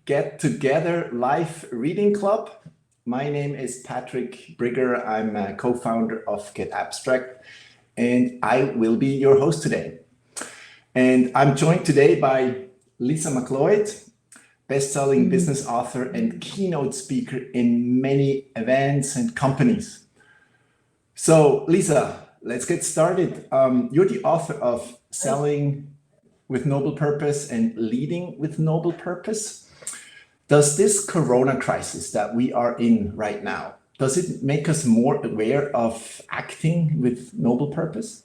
Get Together live reading club. My name is Patrick Brigger. I'm a co-founder of getAbstract, and I will be your host today. And I'm joined today by Lisa McLeod, best-selling business author and keynote speaker in many events and companies. So Lisa, let's get started. You're the author of Selling with Noble Purpose and Leading with Noble Purpose. Does this Corona crisis that we are in right now, does it make us more aware of acting with noble purpose?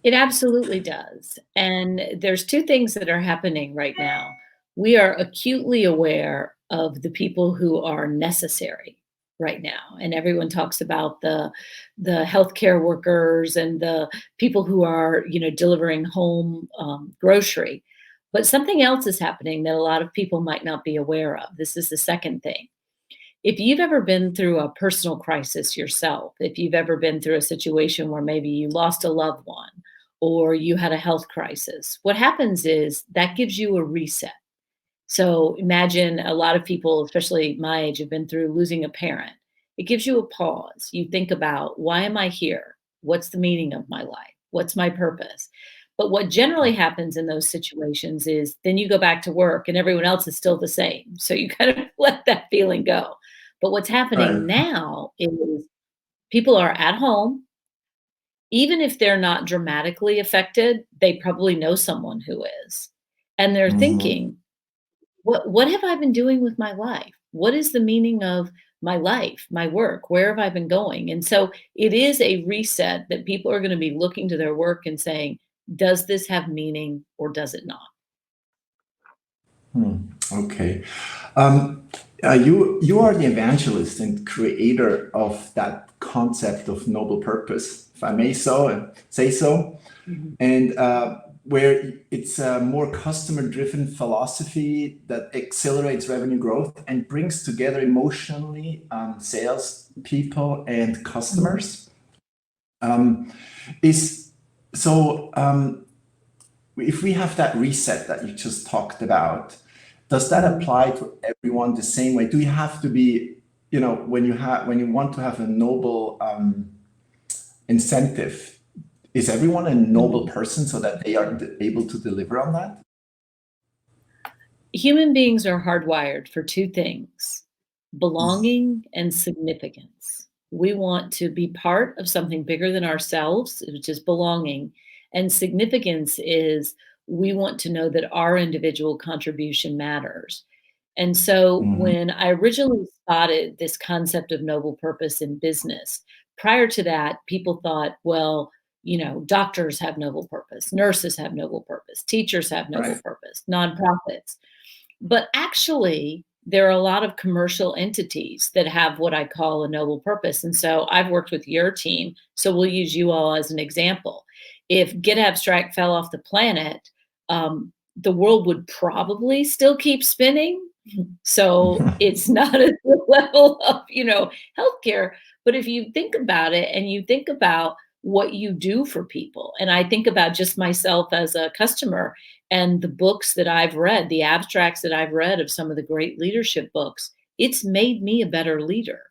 It absolutely does. And there's two things that are happening right now. We are acutely aware of the people who are necessary right now. And everyone talks about the healthcare workers and the people who are, delivering home grocery. But something else is happening that a lot of people might not be aware of. This is the second thing. If you've ever been through a personal crisis yourself, if you've ever been through a situation where maybe you lost a loved one or you had a health crisis, what happens is that gives you a reset. So imagine a lot of people, especially my age, have been through losing a parent. It gives you a pause. You think about, why am I here? What's the meaning of my life? What's my purpose? But what generally happens in those situations is then you go back to work and everyone else is still the same. So you kind of let that feeling go. But what's happening now is people are at home. Even if they're not dramatically affected, they probably know someone who is. And they're thinking, what have I been doing with my life? What is the meaning of my life, my work? Where have I been going? And so it is a reset that people are going to be looking to their work and saying, does this have meaning or does it not? Okay. You are the evangelist and creator of that concept of noble purpose, if I may say so, and where it's a more customer-driven philosophy that accelerates revenue growth and brings together emotionally sales people and customers. If we have that reset that you just talked about, does that apply to everyone the same way? Do you have to be, when you want to have a noble incentive, is everyone a noble person so that they are able to deliver on that? Human beings are hardwired for two things: belonging and significance. We want to be part of something bigger than ourselves, which is belonging. And significance is we want to know that our individual contribution matters. And so when I originally spotted this concept of noble purpose in business, prior to that, people thought, well, doctors have noble purpose, nurses have noble purpose, teachers have noble purpose, nonprofits. But actually, there are a lot of commercial entities that have what I call a noble purpose. And so I've worked with your team, so we'll use you all as an example. If getAbstract fell off the planet, the world would probably still keep spinning. So it's not at the level of, healthcare. But if you think about it and you think about what you do for people, and I think about just myself as a customer and the books that I've read, the abstracts that I've read of some of the great leadership books, it's made me a better leader.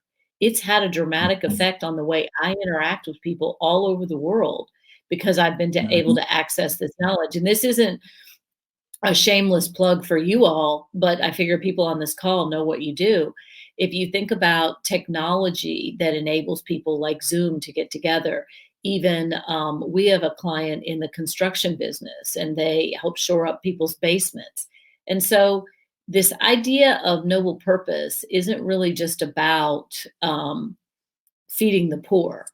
It's had a dramatic effect on the way I interact with people all over the world because I've been able to access this knowledge. And this isn't a shameless plug for you all, but I figure people on this call know what you do. If you think about technology that enables people like Zoom to get together, even we have a client in the construction business and they help shore up people's basements. And so this idea of noble purpose isn't really just about feeding the poor,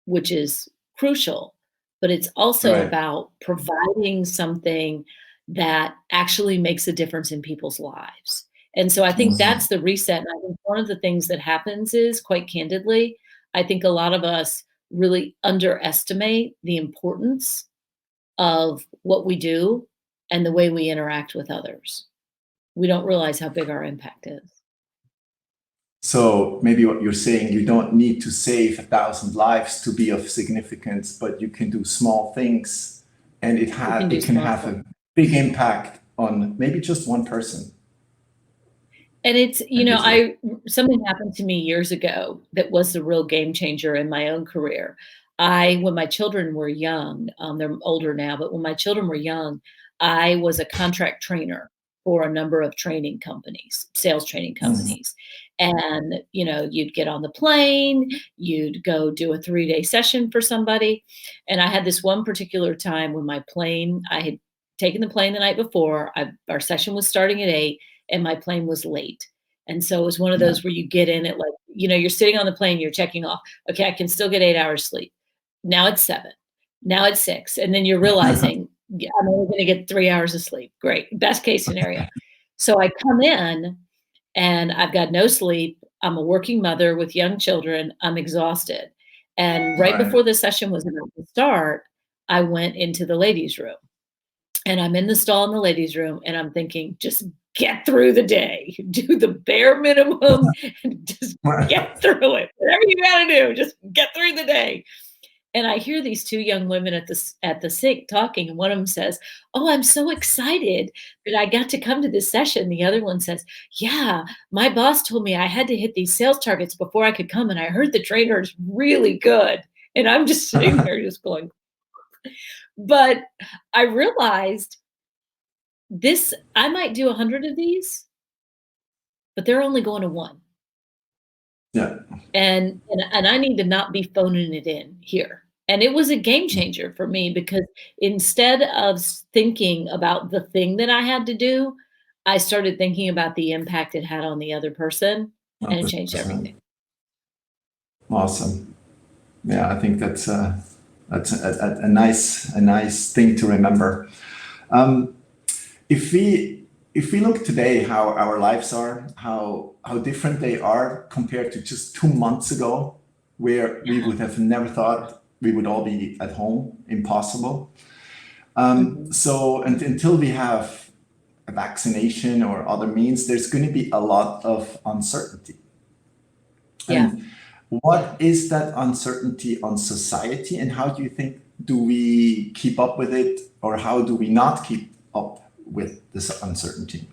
which is crucial, but it's also about providing something that actually makes a difference in people's lives. And so I think that's the reset. And I think one of the things that happens is, quite candidly, I think a lot of us really underestimate the importance of what we do and the way we interact with others. We don't realize how big our impact is. So maybe what you're saying, you don't need to save 1,000 lives to be of significance, but you can do small things and it can have a big impact on maybe just one person And it's, in his life? something happened to me years ago that was the real game changer in my own career. When my children were young, they're older now, but when my children were young, I was a contract trainer for a number of training companies, sales training Mhm. companies. And, you'd get on the plane, you'd go do a 3-day session for somebody. And I had this one particular time when I had taken the plane the night before, our session was starting at 8 and my plane was late. And so it was one of Yeah. those where you get in at like, you're sitting on the plane, you're checking off, okay, I can still get 8 hours sleep. Now it's 7. Now it's 6. And then you're realizing, yeah, I'm only going to get 3 hours of sleep. Great. Best case scenario. So I come in and I've got no sleep. I'm a working mother with young children. I'm exhausted. And right Right. before the session was about to start, I went into the ladies' room. And I'm in the stall in the ladies' room, and I'm thinking, "Just get through the day. Do the bare minimum and just get through it. Whatever you gotta do, just get through the day." And I hear these 2 young women at the sink talking, and one of them says, "Oh, I'm so excited that I got to come to this session." The other one says, "Yeah, my boss told me I had to hit these sales targets before I could come, and I heard the trainer is really good." And I'm just sitting there just going, but I realized I might do 100 of these, but they're only going to 1. Yeah. And I need to not be phoning it in here. And it was a game changer for me because instead of thinking about the thing that I had to do, I started thinking about the impact it had on the other person, and it changed 100%. everything. Awesome. Yeah, I think that's a nice thing to remember. Um, if we look today how our lives are, how different they are compared to just 2 months ago, where we Yeah. would have never thought we would all be at home, impossible. Mhm. So and until we have a vaccination or other means, there's going to be a lot of uncertainty. Yeah. And what is that uncertainty on society, and how do you think do we keep up with it, or how do we not keep up with this uncertainty?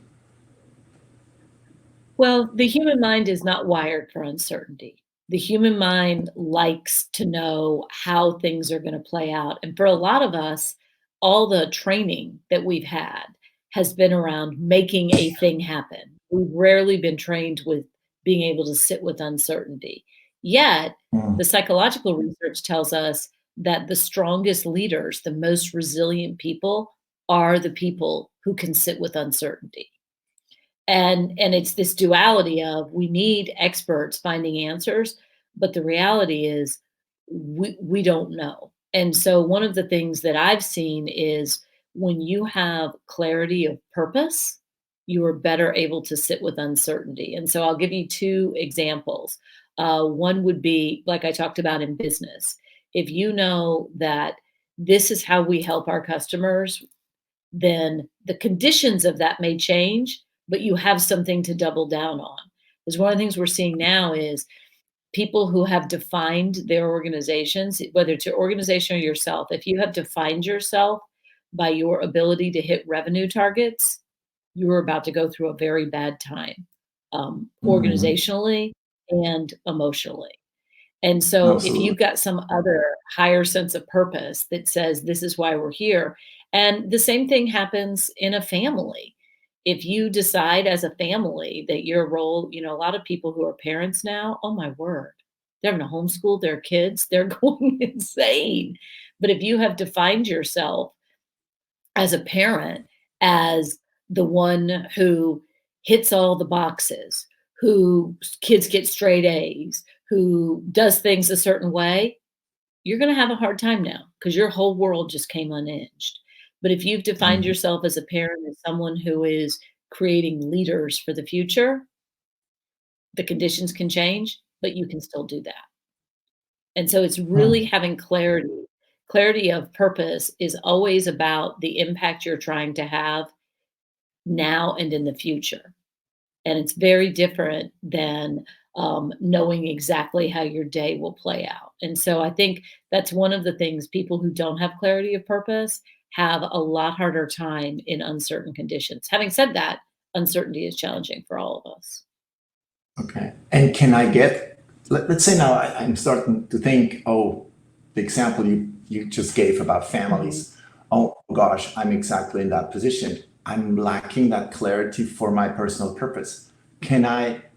Well, the human mind is not wired for uncertainty. The human mind likes to know how things are going to play out. And for a lot of us, all the training that we've had has been around making a thing happen. We've rarely been trained with being able to sit with uncertainty. Yet, Mm, the psychological research tells us that the strongest leaders, the most resilient people, are the people who can sit with uncertainty. And it's this duality of we need experts finding answers, but the reality is we don't know. And so one of the things that I've seen is when you have clarity of purpose, you are better able to sit with uncertainty. And so I'll give you 2 examples. One would be like I talked about in business. If you know that this is how we help our customers, then the conditions of that may change, but you have something to double down on. Because one of the things we're seeing now is people who have defined their organizations, whether it's your organization or yourself, if you have defined yourself by your ability to hit revenue targets, you're about to go through a very bad time, mm, organizationally and emotionally. And so if absolutely. you've got some other higher sense of purpose that says this is why we're here, and the same thing happens in a family. If you decide as a family that your role, a lot of people who are parents now, oh my word, they're having to homeschool their kids, they're going insane. But if you have defined yourself as a parent as the one who hits all the boxes, who kids get straight A's, who does things a certain way, you're going to have a hard time now because your whole world just came unhinged. But if you've defined Mm, yourself as a parent, as someone who is creating leaders for the future, the conditions can change, but you can still do that. And so it's really mm, having clarity. Clarity of purpose is always about the impact you're trying to have now and in the future. And it's very different than knowing exactly how your day will play out. And so I think that's one of the things people who don't have clarity of purpose have a lot harder time in uncertain conditions. Having said that, uncertainty is challenging for all of us. Okay. And can I get, let's say now I'm starting to think, oh, the example you just gave about families. Oh gosh, I'm exactly in that position. I'm lacking that clarity for my personal purpose. Do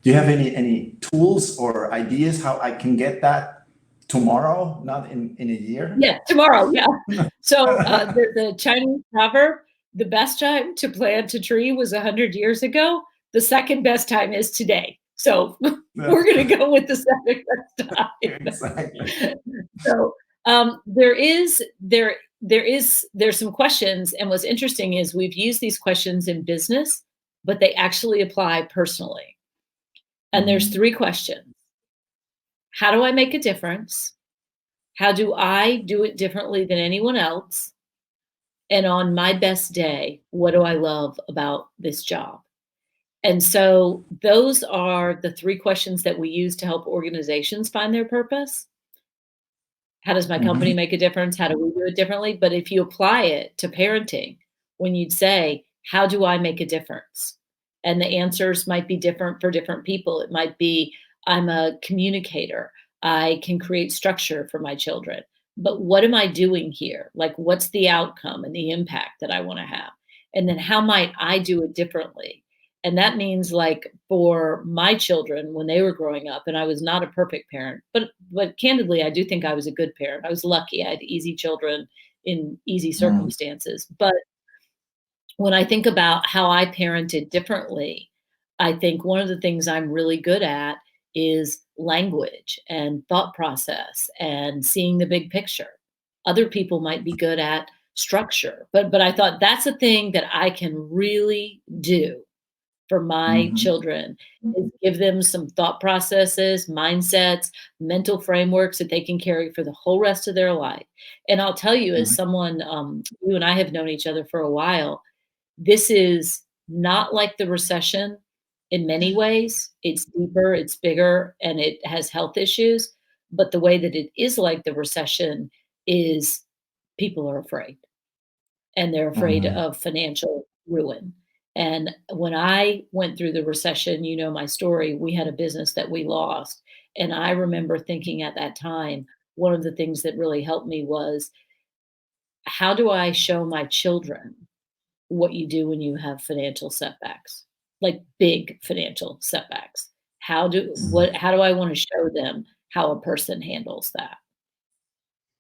you have any tools or ideas how I can get that tomorrow, not in a year? Yeah, tomorrow, yeah. So the Chinese proverb, the best time to plant a tree was 100 years ago. The second best time is today. So we're going to go with the second best time. Exactly. So there's some questions, and what's interesting is we've used these questions in business, but they actually apply personally. And there's 3 questions. How do I make a difference? How do I do it differently than anyone else? And on my best day, what do I love about this job? And so those are the 3 questions that we use to help organizations find their purpose. How does my company make a difference? How do we do it differently? But if you apply it to parenting, when you'd say, how do I make a difference? And the answers might be different for different people. It might be, I'm a communicator. I can create structure for my children. But what am I doing here? Like, what's the outcome and the impact that I want to have? And then how might I do it differently? And that means, like, for my children when they were growing up, and I was not a perfect parent, but candidly, I do think I was a good parent. I was lucky. I had easy children in easy circumstances. But when I think about how I parented differently, I think one of the things I'm really good at is language and thought process and seeing the big picture. Other people might be good at structure, but I thought that's a thing that I can really do for my children, is give them some thought processes, mindsets, mental frameworks that they can carry for the whole rest of their life. And I'll tell you, as someone, you and I have known each other for a while, this is not like the recession in many ways. It's deeper, it's bigger, and it has health issues. But the way that it is like the recession is people are afraid, and they're afraid of financial ruin. And when I went through the recession, you know my story, we had a business that we lost. And I remember thinking at that time, one of the things that really helped me was, how do I show my children what you do when you have financial setbacks, like big financial setbacks? How do I want to show them how a person handles that?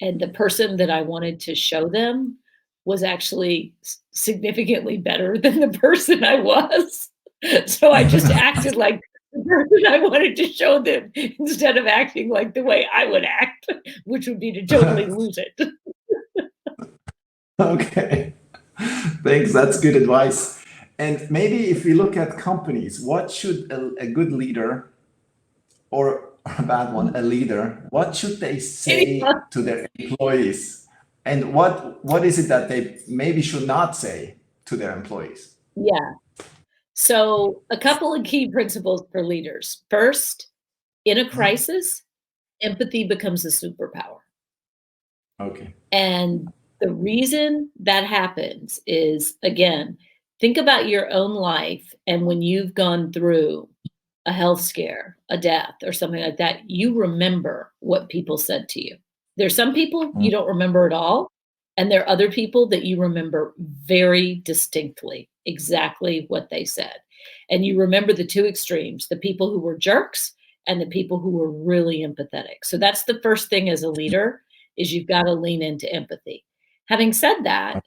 And the person that I wanted to show them was actually significantly better than the person I was. So I just acted like the person I wanted to show them instead of acting like the way I would act, which would be to totally lose it. Okay. Thanks. That's good advice. And maybe if we look at companies, what should a good leader, or a bad one, a leader, what should they say to their employees? And what is it that they maybe should not say to their employees? Yeah. So a couple of key principles for leaders. First, in a crisis, empathy becomes a superpower. Okay. And the reason that happens is, again, think about your own life, and when you've gone through a health scare, a death, or something like that, you remember what people said to you. There's some people you don't remember at all, and there are other people that you remember very distinctly, exactly what they said. And you remember the 2 extremes, the people who were jerks and the people who were really empathetic. So that's the first thing as a leader, is you've got to lean into empathy. Having said that,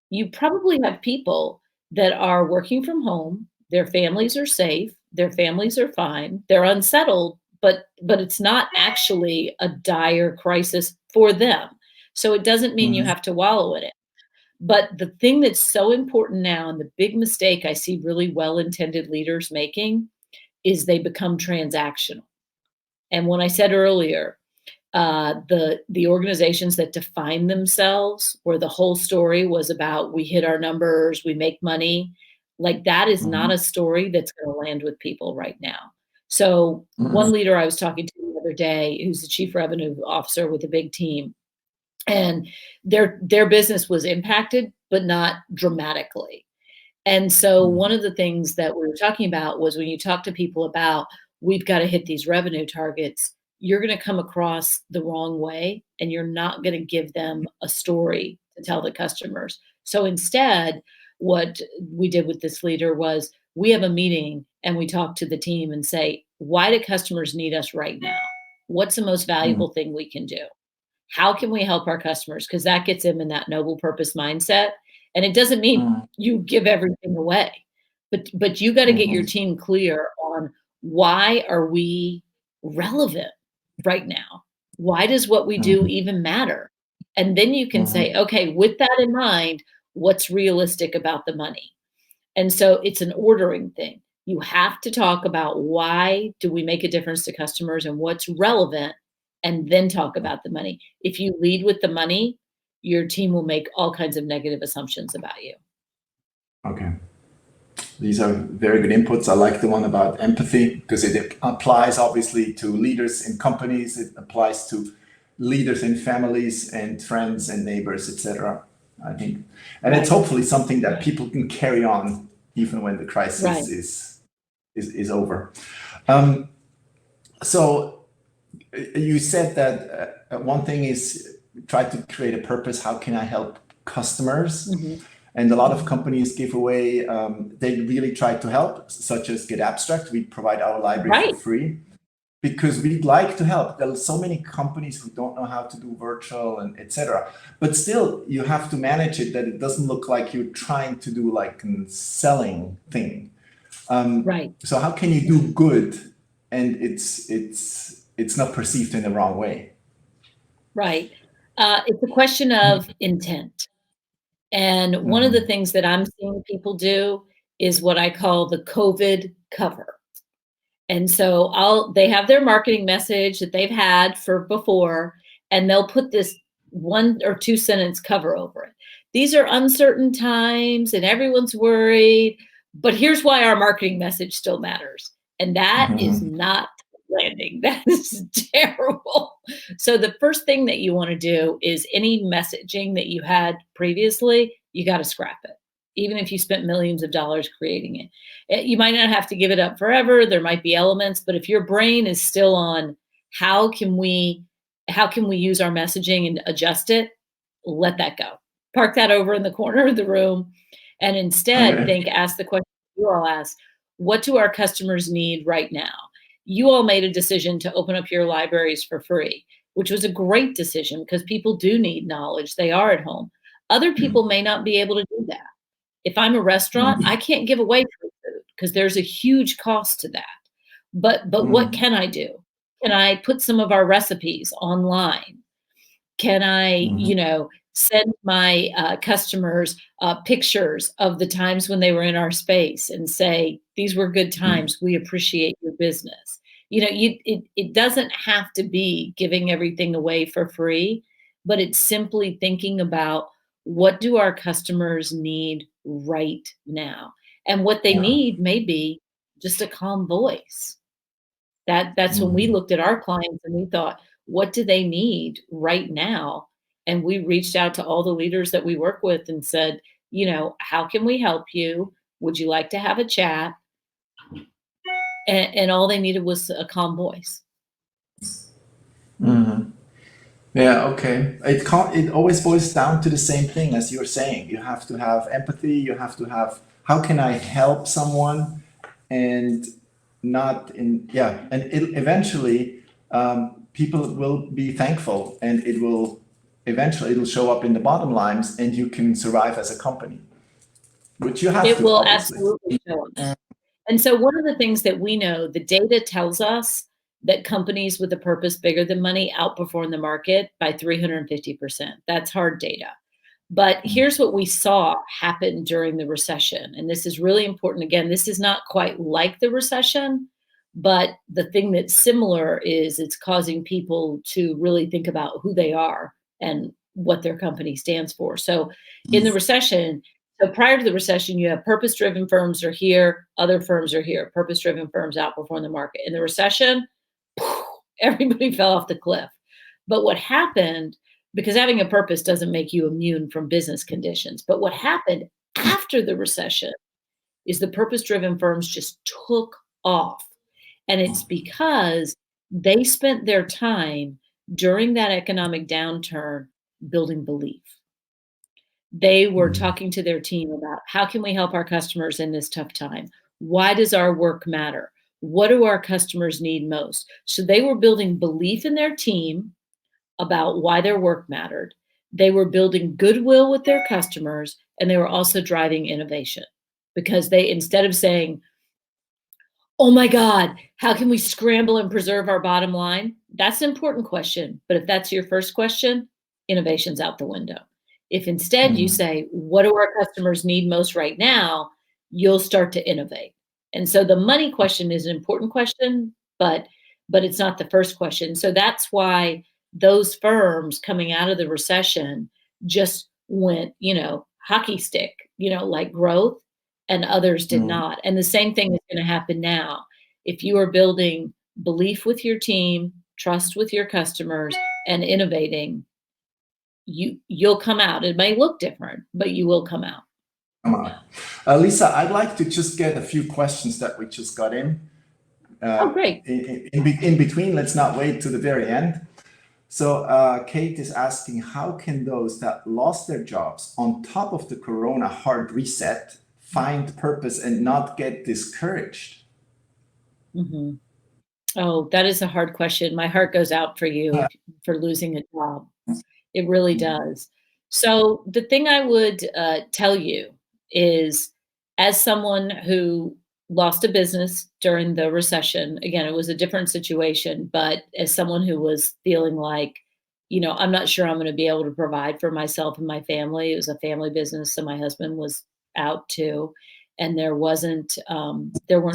you probably have people that are working from home, their families are safe, their families are fine, they're unsettled, but it's not actually a dire crisis for them. So it doesn't mean you have to wallow in it. But the thing that's so important now, and the big mistake I see really well-intended leaders making, is they become transactional. And when I said earlier, the organizations that define themselves, where the whole story was about, we hit our numbers, we make money, like, that is not a story that's going to land with people right now. So one leader I was talking to the other day, who's the chief revenue officer with a big team, and their business was impacted, but not dramatically. And so one of the things that we were talking about was when you talk to people about, we've got to hit these revenue targets, you're going to come across the wrong way and you're not going to give them a story to tell the customers. So instead, what we did with this leader was we have a meeting and we talk to the team and say, why do customers need us right now? What's the most valuable thing we can do? How can we help our customers? Because that gets them in that noble purpose mindset. And it doesn't mean you give everything away, but you got to get your team clear on, why are we relevant right now? Why does what we do even matter? And then you can say, okay, with that in mind, what's realistic about the money? And so it's an ordering thing. You have to talk about, why do we make a difference to customers and what's relevant, and then talk about the money. If you lead with the money, your team will make all kinds of negative assumptions about you. Okay. These are very good inputs. I like the one about empathy, because it applies obviously to leaders in companies. It applies to leaders in families and friends and neighbors, etc. I think, and it's hopefully something that people can carry on even when the crisis is over. So you said that one thing is try to create a purpose. How can I help customers? And a lot of companies give away, they really try to help, such as getAbstract. We provide our library for free because we'd like to help. There are so many companies who don't know how to do virtual and etc. But still, you have to manage it that it doesn't look like you're trying to do like a selling thing. So how can you do good and it's not perceived in the wrong way? Right. It's a question of intent. And one of the things that I'm seeing people do is what I call the COVID cover. And so they have their marketing message that they've had for before, and they'll put this 1 or 2 sentence cover over it. These are uncertain times and everyone's worried, but here's why our marketing message still matters. And that is not landing. That is terrible. So the first thing that you want to do is, any messaging that you had previously, you got to scrap it, even if you spent millions of dollars creating it. You might not have to give it up forever. There might be elements, but if your brain is still on, how can we use our messaging and adjust it, let that go. Park that over in the corner of the room, and instead ask the question you all ask: what do our customers need right now? You all made a decision to open up your libraries for free, which was a great decision because people do need knowledge. They are at home. Other people may not be able to do that. If I'm a restaurant, I can't give away free food because there's a huge cost to that. But what can I do? Can I put some of our recipes online? Can I, send my customers pictures of the times when they were in our space and say, these were good times. We appreciate your business. It doesn't have to be giving everything away for free, but it's simply thinking about, what do our customers need right now? And what they need may be just a calm voice. That's when we looked at our clients and we thought, what do they need right now? And we reached out to all the leaders that we work with and said, how can we help you? Would you like to have a chat? And all they needed was a calm voice. Yeah, okay. It always boils down to the same thing as you're saying. You have to have empathy. You have to have, how can I help someone? And not in, and eventually people will be thankful, and it'll show up in the bottom lines, and you can survive as a company, which you have to. It will obviously. absolutely show up. And so one of the things that we know, the data tells us that companies with a purpose bigger than money outperform the market by 350%. That's hard data. But here's what we saw happen during the recession. And this is really important. Again, this is not quite like the recession, but the thing that's similar is it's causing people to really think about who they are and what their company stands for. So in the recession, so prior to the recession, you have purpose-driven firms are here, other firms are here. Purpose-driven firms outperform the market. In the recession, everybody fell off the cliff. But what happened because having a purpose doesn't make you immune from business conditions. But what happened after the recession is the purpose-driven firms just took off. And it's because they spent their time during that economic downturn building belief. They were talking to their team about how can we help our customers in this tough time? Why does our work matter? What do our customers need most? So they were building belief in their team about why their work mattered. They were building goodwill with their customers, and they were also driving innovation because they, instead of saying, oh my God, how can we scramble and preserve our bottom line? That's an important question. But if that's your first question, innovation's out the window. If instead you say, what do our customers need most right now? You'll start to innovate. And so the money question is an important question, but it's not the first question. So that's why those firms coming out of the recession just went, hockey stick, like growth, and others did not. And the same thing is going to happen now. If you are building belief with your team, trust with your customers, and innovating, you'll come out. It may look different, but you will come out. Come on. Lisa, I'd like to just get a few questions that we just got in. Oh, great. In between, let's not wait to the very end. So Kate is asking, how can those that lost their jobs on top of the Corona hard reset find purpose and not get discouraged? Mm-hmm. Oh, that is a hard question. My heart goes out for you for losing a job. It really does. So the thing I would tell you is, as someone who lost a business during the recession, again, it was a different situation, but as someone who was feeling like, I'm not sure I'm going to be able to provide for myself and my family. It was a family business, so my husband was out too, and there weren't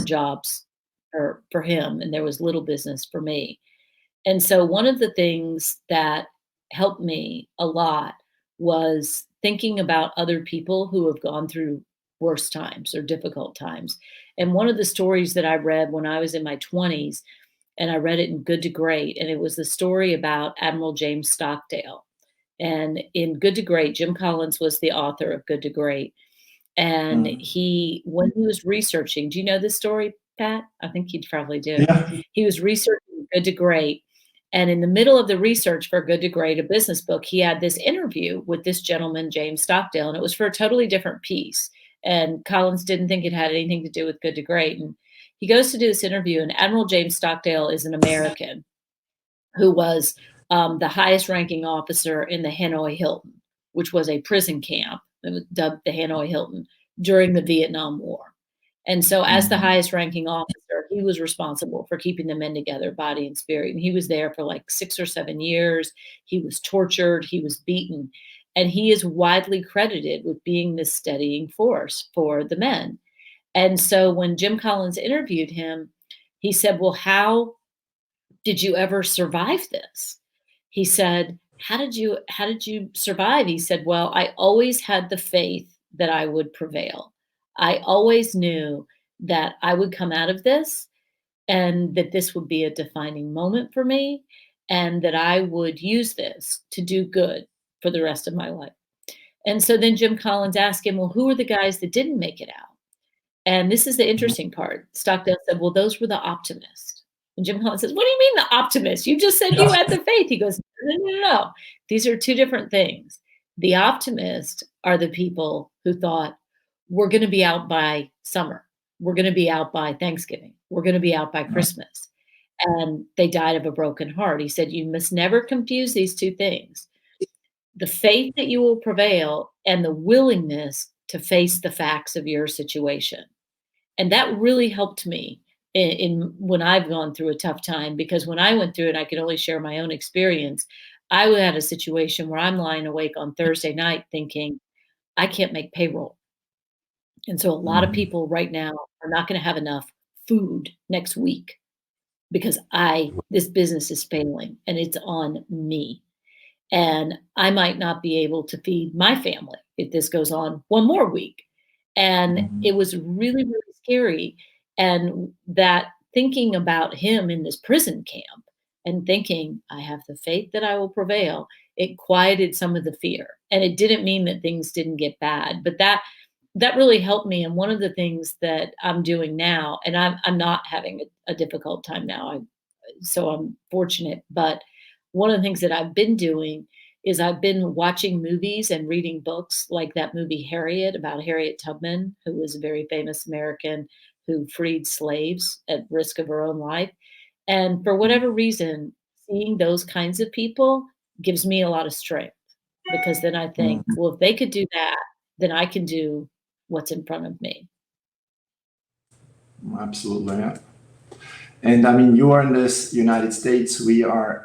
jobs for him, and there was little business for me. And so one of the things that helped me a lot was thinking about other people who have gone through worse times or difficult times. And one of the stories that I read when I was in my 20s, and I read it in Good to Great, and it was the story about Admiral James Stockdale. And in Good to Great, Jim Collins was the author of Good to Great. And when he was researching, do you know this story, Pat? I think you probably do. Yeah. He was researching Good to Great. And in the middle of the research for Good to Great, a business book, he had this interview with this gentleman, James Stockdale, and it was for a totally different piece. And Collins didn't think it had anything to do with Good to Great. And he goes to do this interview, and Admiral James Stockdale is an American who was the highest ranking officer in the Hanoi Hilton, which was a prison camp that was dubbed the Hanoi Hilton during the Vietnam War. And so as the highest ranking officer, he was responsible for keeping the men together, body and spirit. And he was there for like 6 or 7 years. He was tortured. He was beaten. And he is widely credited with being this steadying force for the men. And so when Jim Collins interviewed him, he said, well, how did you ever survive this? He said, how did you survive? He said, well, I always had the faith that I would prevail. I always knew that I would come out of this and that this would be a defining moment for me and that I would use this to do good for the rest of my life. And so then Jim Collins asked him, well, who are the guys that didn't make it out? And this is the interesting part. Stockdale said, well, those were the optimists. And Jim Collins says, what do you mean the optimist? You just said you had the faith. He goes, no. These are two different things. The optimists are the people who thought, we're going to be out by summer. We're going to be out by Thanksgiving. We're going to be out by Christmas. And they died of a broken heart. He said, you must never confuse these two things. The faith that you will prevail and the willingness to face the facts of your situation. And that really helped me in when I've gone through a tough time, because when I went through it, I could only share my own experience. I had a situation where I'm lying awake on Thursday night thinking, I can't make payroll. And so a lot of people right now are not going to have enough food next week because this business is failing and it's on me. And I might not be able to feed my family if this goes on one more week. And it was really, really scary. And that thinking about him in this prison camp and thinking, I have the faith that I will prevail, it quieted some of the fear. And it didn't mean that things didn't get bad, but that really helped me. And one of the things that I'm doing now, and I'm not having a difficult time now, so I'm fortunate. But one of the things that I've been doing is I've been watching movies and reading books like that movie Harriet about Harriet Tubman, who was a very famous American who freed slaves at risk of her own life. And for whatever reason, seeing those kinds of people gives me a lot of strength because then I think, Mhm. well, if they could do that, then I can do what's in front of me. Absolutely, yeah. And I mean, you are in this United States.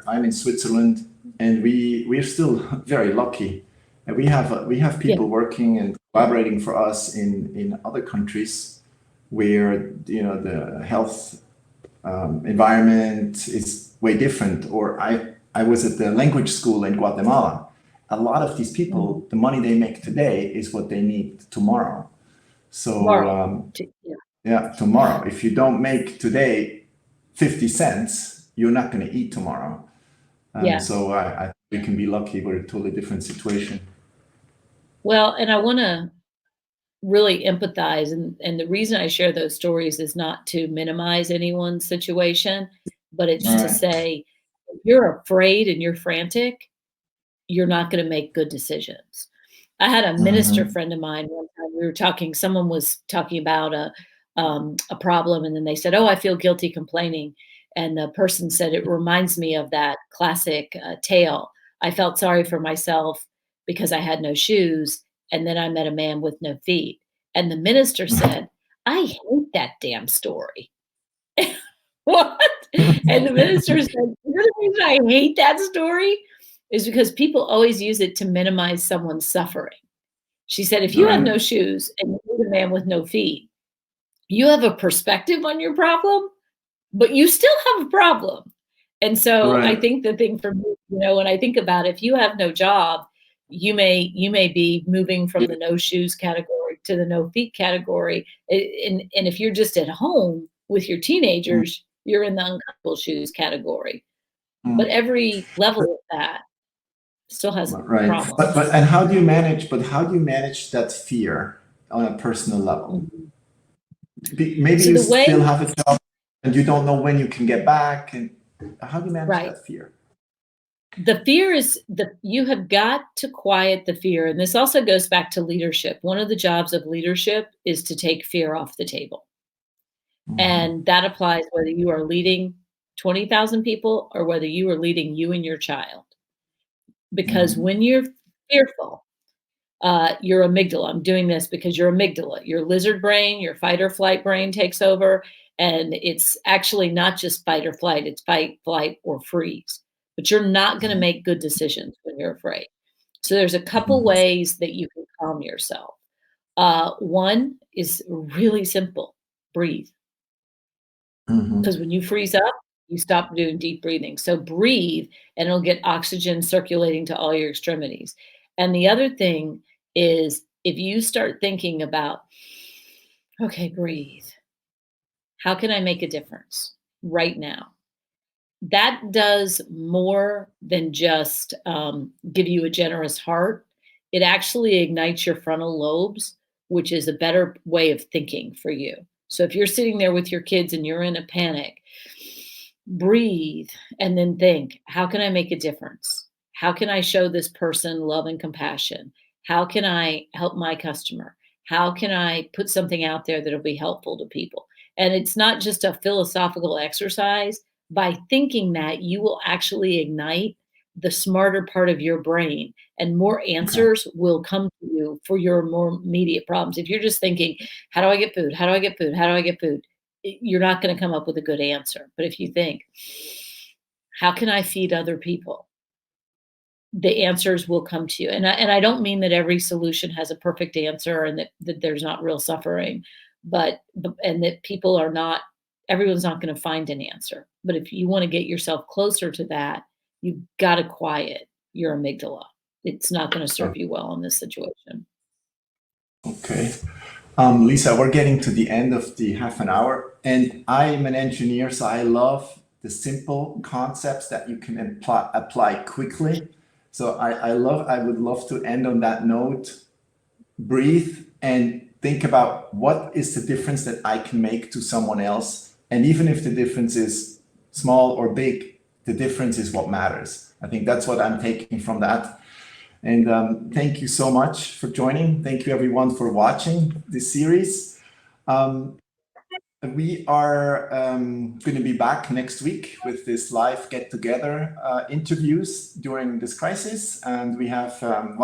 I'm in Switzerland, and we're still very lucky. And we have Yeah. people working and collaborating for us in other countries where the health environment is way different. Or I was at the language school in Guatemala. A lot of these Mhm. people, the money they make today is what they need tomorrow. So Tomorrow. Yeah. yeah, tomorrow. If you don't make today 50 cents, you're not going to eat tomorrow. Yes. So I we can be lucky. We're a totally different situation. Well, and I want to really empathize, and the reason I share those stories is not to minimize anyone's situation, but it's All to right. say, if you're afraid and you're frantic, you're not gonna make good decisions. I had a minister Mm-hmm. friend of mine one time, we were talking someone was talking about a problem, and then they said, "Oh, I feel guilty complaining," and the person said, "It reminds me of that classic, tale. I felt sorry for myself because I had no shoes, and then I met a man with no feet." And the minister said, "I hate that damn story." What? And the minister said, "You know the reason I hate that story is because people always use it to minimize someone's suffering." She said, "If you have Right. no shoes and you meet a man with no feet, you have a perspective on your problem, but you still have a problem." And so I Right. think the thing for me, when I think about if you have no job, you may be moving from the no shoes category to the no feet category. And if you're just at home with your teenagers, you're in the uncomfortable shoes category. But Mm-hmm. every level of that still has Right. But problems. and how do you manage? But how do you manage that fear on a personal level? Mhm. Maybe So you the way still have a job and you don't know when you can get back. And how do you manage right. that fear? The fear is you have got to quiet the fear, and this also goes back to leadership. One of the jobs of leadership is to take fear off the table, Mm-hmm. and that applies whether you are leading 20,000 people or whether you are leading you and your child. Because Mm-hmm. when you're fearful, your amygdala, I'm doing this because your amygdala, your lizard brain, your fight or flight brain takes over, and it's actually not just fight or flight, it's fight, flight, or freeze. But you're not gonna make good decisions when you're afraid. So there's a couple Mm-hmm. ways that you can calm yourself. One is really simple, breathe. Mm-hmm. Because when you freeze up, you stop doing deep breathing. So breathe, and it'll get oxygen circulating to all your extremities. And the other thing is if you start thinking about, okay, breathe. How can I make a difference right now? That does more than just give you a generous heart. It actually ignites your frontal lobes, which is a better way of thinking for you. So if you're sitting there with your kids and you're in a panic, breathe and then think, how can I make a difference? How can I show this person love and compassion? How can I help my customer? How can I put something out there that'll be helpful to people? And it's not just a philosophical exercise. By thinking that, you will actually ignite the smarter part of your brain, and more Okay. answers will come to you for your more immediate problems. If you're just thinking, how do I get food? How do I get food? How do I get food? You're not going to come up with a good answer. But if you think, how can I feed other people? The answers will come to you. And I don't mean that every solution has a perfect answer and that there's not real suffering, but and that people are not everyone's not going to find an answer. But if you want to get yourself closer to that, you've got to quiet your amygdala. It's not going to serve you well in this situation. Okay. Lisa, we're getting to the end of the half an hour, and I'm an engineer, so I love the simple concepts that you can apply quickly. So I would love to end on that note. Breathe and think about what is the difference that I can make to someone else. And even if the difference is small or big, the difference is what matters. I think that's what I'm taking from that. And thank you so much for joining. Thank you everyone for watching this series. We are going to be back next week with this live get-together interviews during this crisis. And we have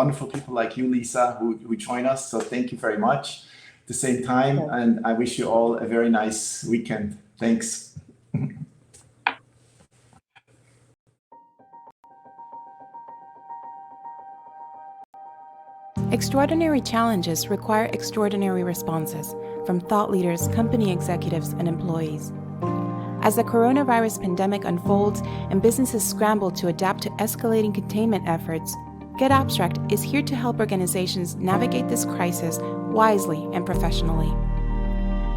wonderful people like you, Lisa, who join us. So thank you very much at the same time. And I wish you all a very nice weekend. Thanks. Extraordinary challenges require extraordinary responses from thought leaders, company executives, and employees. As the coronavirus pandemic unfolds and businesses scramble to adapt to escalating containment efforts, getAbstract is here to help organizations navigate this crisis wisely and professionally.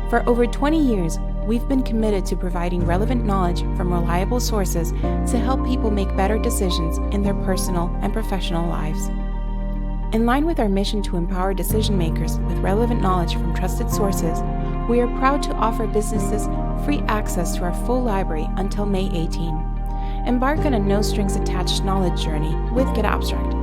For over 20 years, we've been committed to providing relevant knowledge from reliable sources to help people make better decisions in their personal and professional lives. In line with our mission to empower decision makers with relevant knowledge from trusted sources, we are proud to offer businesses free access to our full library until May 18. Embark on a no-strings-attached knowledge journey with getAbstract.